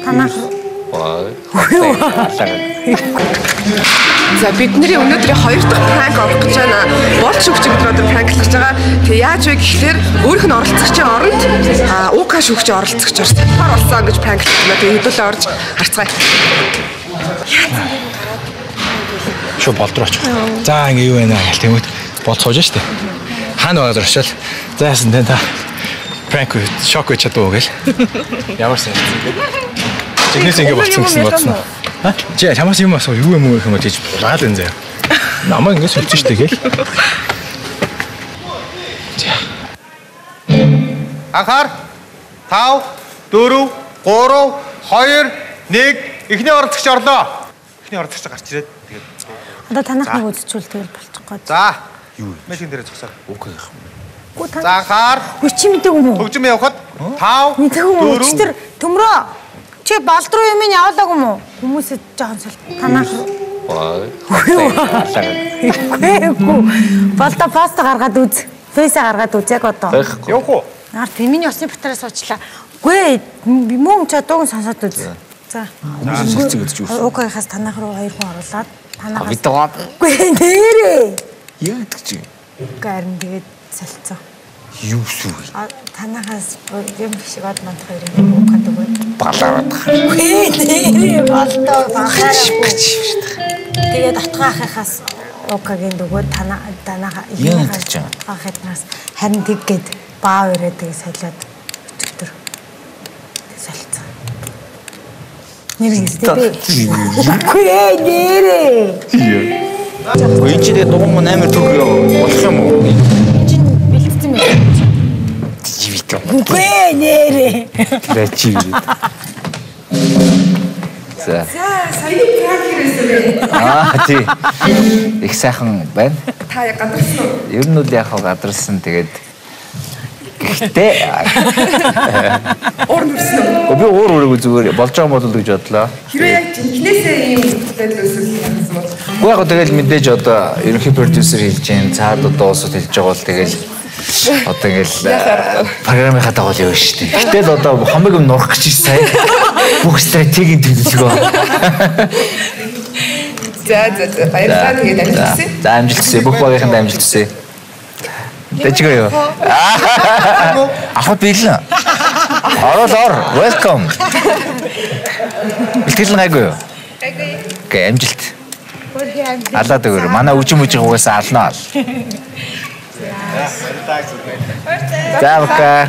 Танах. За бидний өнөөдрийн 2 дахь пранк авах гэж байна. Болж шүгч өдөр пранклаж байгаа. Тэг яаж вэ гэхээр өөрийнх нь оролцогчийн оронд УК шүгчийн оролцогч сахар болсон гэж пранклаж байна. Тэг хэдүүлээ орж гарцгаая. Шо болдрооч. За ингэ юу байна гэл тэмүүд бол сууж штэ. Хаана байгаа дөршил. За яасан тэ та пранк шок гэж чадуу гэл. Ямар сайн. Чинээс ингэ болцсон гэсэн бодсон. Ха? Чи чамаас юм асуу юу юм уу гэх юм тийж булаад энэ заяа. Намаа ингэ сольж штэ гэл. Анхаар 5 4 3 2 1 эхний оролцогч орлоо. Эхний оролцогч гарч ирээд тэгээд Одоо танах нэг үзчихвэл тэгэл болчихгоо. за юу машин дээр зогсоо. Окей. За анхаар Хүч мэдээгүй юм уу? хөгжим явахад 5 Мэдээгүй юм уу? Чи тэр төмрөө чи болдруу юм явуулаагүй юм уу? Хүмүүсээ жоохон сол танах. Болдо пост гаргаад үз. Фейсээ гаргаад үз яг одоо. явах уу? Нар феминий осны батараас суучлаа. Үгүй мөн чадууг сонсоод үз. За. Шилцэг үзэж юу? Окейхаас танах руу 2 хүн оруулаад танахаас. Видео. Үгүй нэрээ. Яа гэдэг чи? Гарын тэгээд солилцоо. Юу шүү? Танахаас юм шиг од мандах юм укад өгөө. Балаад. Үгүй нэрээ болдоо багаараа. Тэгээд отгоохихаас укагийн өгөө танаа Яа гэдэг чи? отгоохитнаас харин тэггээд баа өрөө тэгээд солиод өчтөр. Солилцоо. Нэрээ. Үгүй нэрээ. Үгүй чи тэгээд дугуй мөн амар төгөө болох юм уу? Бэлтгэсэн байх. Видео. Үгүй нэрээ. Рэчи. За. Сая пранк хийсэн. Тий. Их сайхан байна. Та яг гадарсан уу? Ер нь үл яг гадарсан тэгээд гэхдээ Уур нүрсэн үү? би уур өрөөгөө зүгээр болж байгаа бол гэж бодлоо. Хэрвээ яг жинхнээсээ ийм хөдөлгөөн өсөөлсөн юм бол Уу яг тэгэл мэдээж одоо ерөнхий продюсер хэлж जैन цаад одоо уусууд хэлж байгаа бол тэгэл одоо ингээл програмынхаа дагуу л явна шүү дээ. Гэтэл одоо хамаг юм нурах гэж сая бүх стратегийн төлөвлөгөө. За баярлалаа тэгээд амжилтсан. За амжилт хүсье. Бүх багийнханд амжилт хүсье. Дэжгээ юу? Ахад биелэн. Орол. Welcome. Бэлтгэл гайгүй юу? Гайгүй. Окей, амжилт. Алаад өгөр. Манай үжим угаасаа алнаа. За, окей.